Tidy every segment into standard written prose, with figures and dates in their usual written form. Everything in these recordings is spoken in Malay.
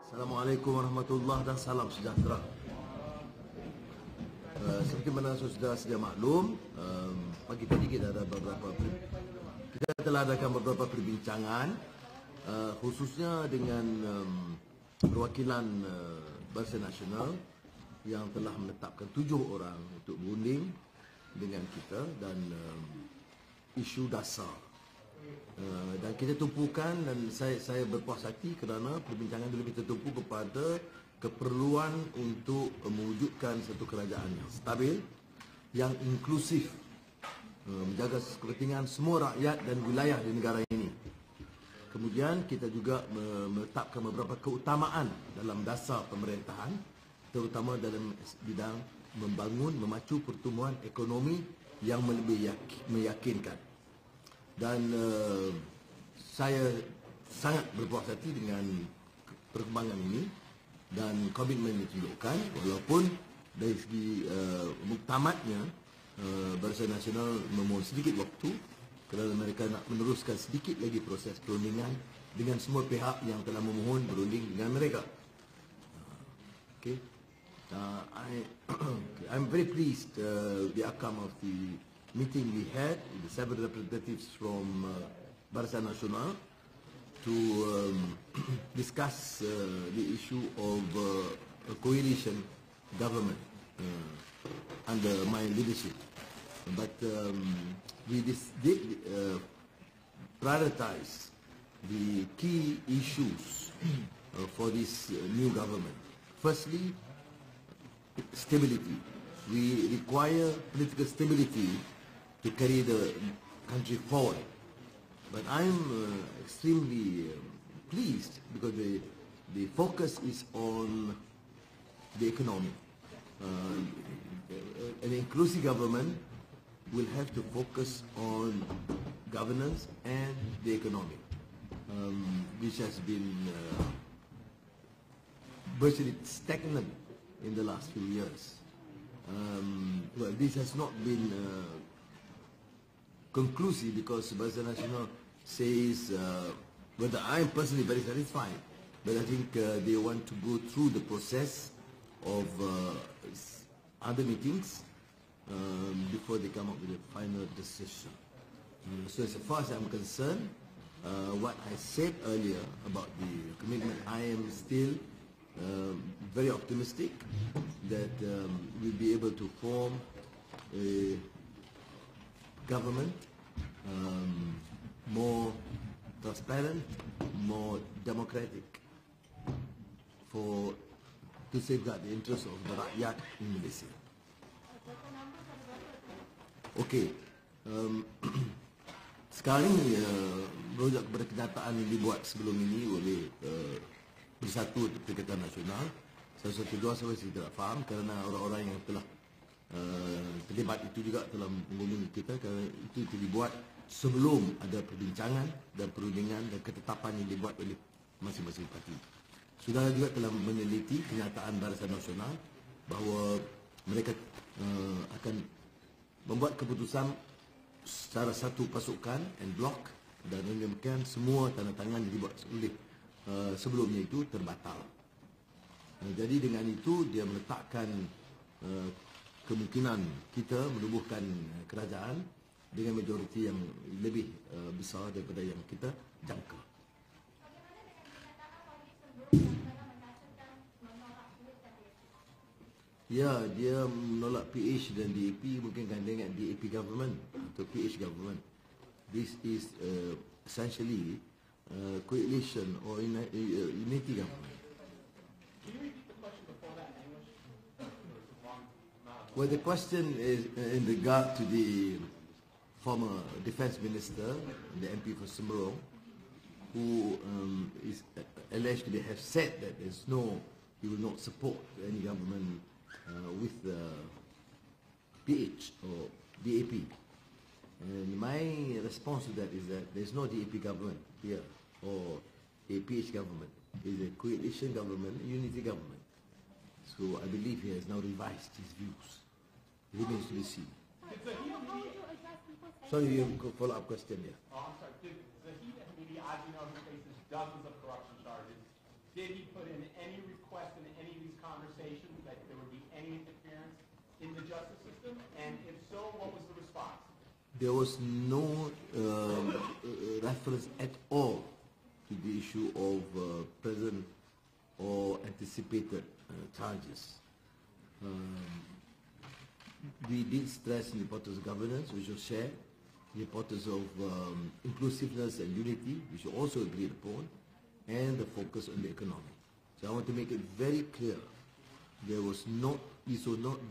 Assalamualaikum warahmatullahi dan salam sejahtera. Seperti mana sudah sedia maklum, pagi tadi kita telah adakan beberapa perbincangan, khususnya dengan perwakilan Barisan Nasional yang telah menetapkan 7 orang untuk berunding dengan kita dan isu dasar. Dan kita tumpukan, dan saya berpuas hati kerana perbincangan itu lebih tertumpu kepada keperluan untuk mewujudkan satu kerajaan yang stabil, yang inklusif, menjaga kepentingan semua rakyat dan wilayah di negara ini. Kemudian kita juga meletakkan beberapa keutamaan dalam dasar pemerintahan, terutama dalam bidang membangun, memacu pertumbuhan ekonomi yang lebih meyakinkan. Dan saya sangat berpuas hati dengan perkembangan ini dan komitmen ditunjukkan, walaupun dari segi muktamadnya Barisan Nasional memohon sedikit waktu kerana mereka nak meneruskan sedikit lagi proses perundingan dengan semua pihak yang telah memohon berunding dengan mereka. Okay. I'm very pleased the outcome of the meeting we had with the 7 representatives from Barisan Nasional to discuss the issue of a coalition government under my leadership. But we did prioritize the key issues for this new government. Firstly, stability. We require political stability to carry the country forward. But I'm extremely pleased because the focus is on the economy. An inclusive government will have to focus on governance and the economy, which has been virtually stagnant in the last few years. Well, this has not been conclusive because Barisan Nasional says, whether I'm personally very satisfied, but I think they want to go through the process of other meetings before they come up with a final decision. So as far as I'm concerned, what I said earlier about the commitment, I am still very optimistic that we'll be able to form a government more transparent, more democratic, to safeguard the interests of the rakyat in Malaysia. Okay, sekarang ini merujuk kepada kenyataan yang dibuat sebelum ini oleh Bersatu Pakatan Nasional. Saya saya tidak faham kerana orang-orang yang telah terlibat itu juga telah menghubungi kita kerana itu dibuat sebelum ada perbincangan dan perundingan dan ketetapan yang dibuat oleh masing-masing parti. Saudara juga telah meneliti kenyataan Barisan Nasional bahawa mereka akan membuat keputusan secara satu pasukan and block, dan demikian semua tanda tangan yang dibuat oleh sebelumnya itu terbatal. Jadi dengan itu dia meletakkan kemungkinan kita menubuhkan kerajaan dengan majoriti yang lebih besar daripada yang kita jangka. Ya, dia menolak PH dan DAP, mungkin kan dengan DAP government atau PH government. This is essentially coalition or unity government. Well, the question is in regard to the former defense minister, the MP for Semerong, who is alleged to have said that he will not support any government with the PH or DAP. And my response to that is that there is no DAP government here or a PH government. It is a coalition government, a unity government. So I believe he has now revised his views. It remains to be seen. Sorry, you have a follow-up question here. Oh, I'm sorry. Did Zahid and Media, as you know, who faces dozens of corruption charges, did he put in any request in any of these conversations that there would be any interference in the justice system? And if so, what was the response? There was no reference at all to the issue of present or anticipated charges. We did stress the importance of governance, which was shared, the importance of inclusiveness and unity, which was also agreed upon, and the focus on the economy. So I want to make it very clear, this was not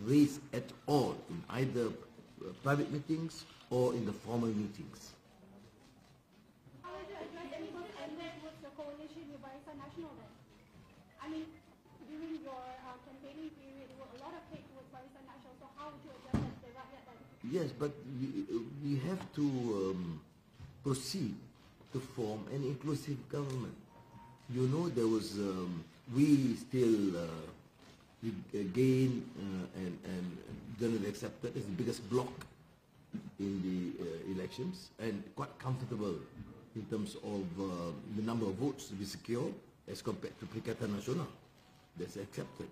raised at all in either private meetings or in the formal meetings. How would you address any disagreement with the coalition with Barisan Nasional then? I mean, during your campaigning period, there were a lot of hate towards Barisan Nasional, so how would you address that to Rakyat then? Yes, but we have to proceed to form an inclusive government. You know, there was, we still gained and generally accepted as the biggest bloc in the elections, and quite comfortable in terms of the number of votes to be secured as compared to Pakatan Nasional. That's accepted.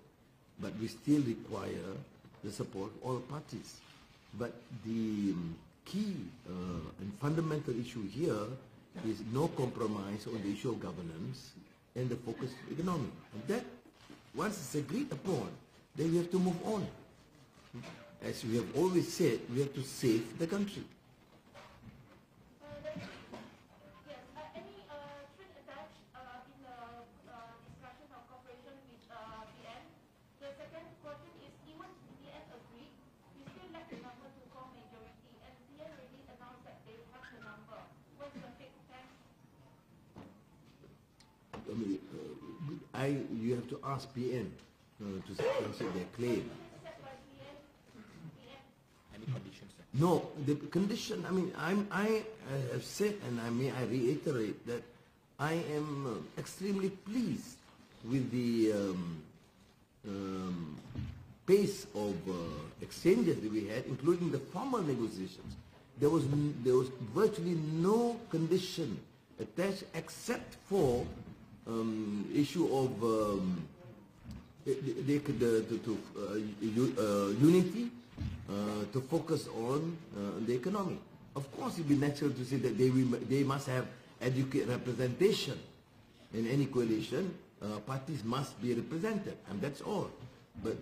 But we still require the support of all parties. But the key and fundamental issue here is no compromise on the issue of governance and the focus on economy. And that, once it's agreed upon, then we have to move on. As we have always said, we have to save the country. Yes, any string attached in the discussion of cooperation with PN? The second question is, even PN agreed, we still lack the number to form majority, and PN already announced that they have the number. What's the fake plan? I mean, you have to ask PN to answer their claim. Any conditions? No, the condition, I mean, I have said, and I reiterate that I am extremely pleased with the pace of exchanges that we had, including the formal negotiations. There was virtually no condition attached except for issue of unity, to focus on the economy. Of course, it would be natural to say that they must have adequate representation. In any coalition, parties must be represented, and that's all. But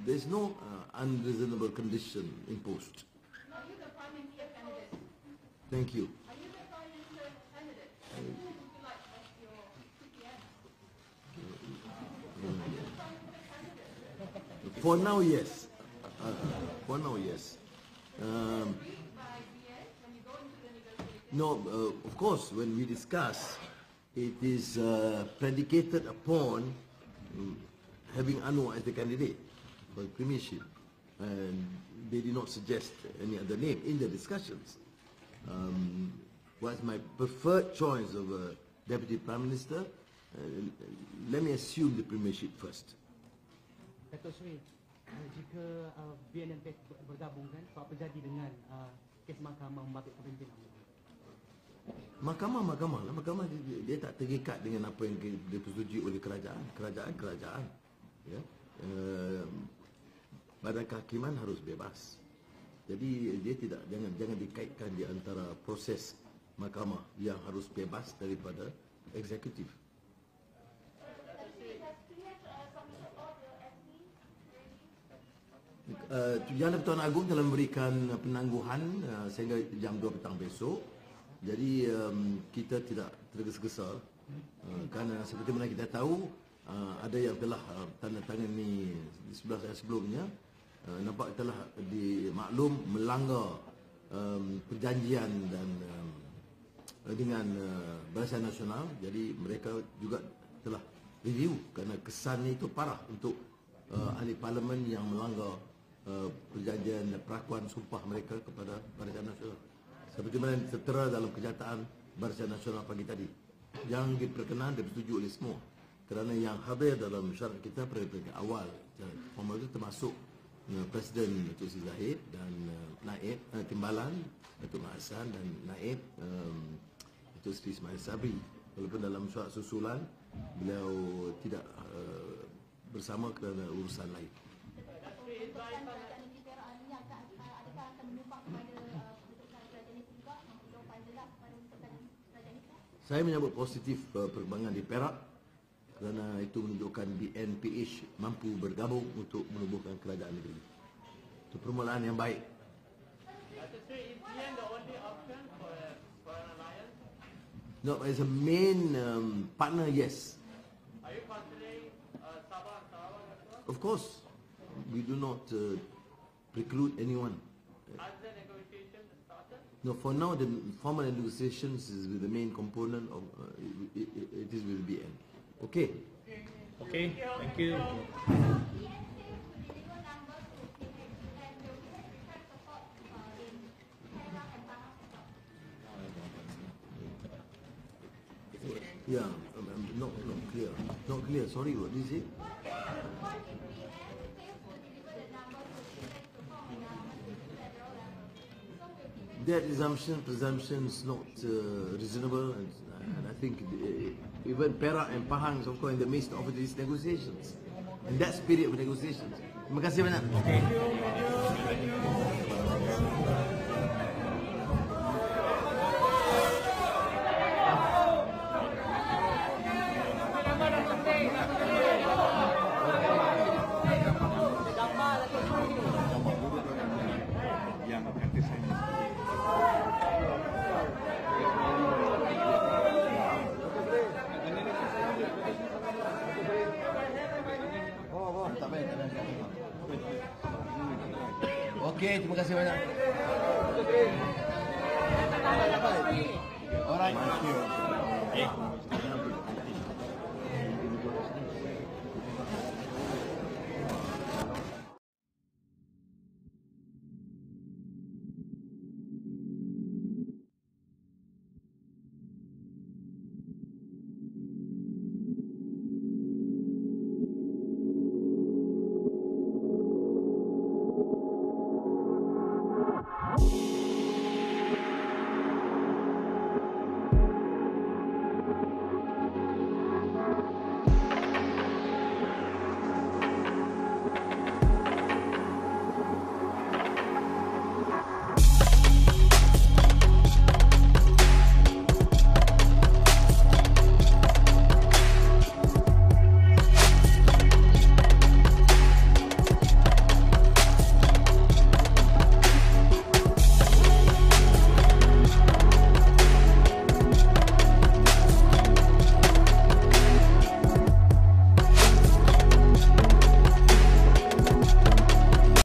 there's no unreasonable condition imposed. Are you the Prime Minister candidate? Thank you. Are you the Prime Minister candidate? Who would you like as your PPN? For now, yes. For now, yes. No, of course, when we discuss, it is predicated upon having Anwar as the candidate for the premiership, and they did not suggest any other name in the discussions. Was my preferred choice of a deputy prime minister? Let me assume the premiership first. Datuk Seri, jika BN dan PES bergabung kan, apa jadi dengan kes mahkamah membabit kepimpinan? Mahkamah dia tak terikat dengan apa yang dipersetujui oleh kerajaan. Ya. Badan kehakiman harus bebas. Jadi dia jangan dikaitkan di antara proses mahkamah yang harus bebas daripada eksekutif. Yang Tuan Agong telah memberikan penangguhan sehingga jam 2 petang besok. Jadi kita tidak tergesa-gesa kerana seperti mana kita tahu ada yang telah tanda tangani di sebelah saya sebelumnya, nampak telah dimaklum melanggar perjanjian dan dengan Barisan Nasional. Jadi mereka juga telah review kerana kesannya itu parah untuk ahli parlimen yang melanggar perjanjian perakuan sumpah mereka kepada Barisan Nasional. Seperti mana tertera dalam kenyataan Barisan Nasional pagi tadi, yang diperkenan dan disetujui oleh semua. Kerana yang hadir dalam syarat kita pada awal formal itu termasuk Presiden Datuk Seri Zahid dan Naib Timbalan Datuk Mak Hassan dan Naib Datuk Seri Ismail Sabri. Walaupun dalam syarat susulan beliau tidak bersama kerana urusan lain. Saya menyambut positif perkembangan di Perak kerana itu menunjukkan BNPH mampu bergabung untuk menubuhkan kerajaan negeri. Itu permulaan yang baik. Datuk Seri, is PN the only option for an alliance? No, as a main partner, yes. Are you considering Sabah and Sarawak as well? Of course, we do not preclude anyone. Has the negotiations started? No, for now the formal negotiations is with the main component of it is with BN. Okay. Okay, thank you. Yeah, not clear. Not clear. Sorry, what did you say? That presumption is not reasonable, and I think even Perak and Pahang is of course in the midst of these negotiations, in that spirit of negotiations. Terima kasih banyak. Okey, terima kasih banyak. Alright.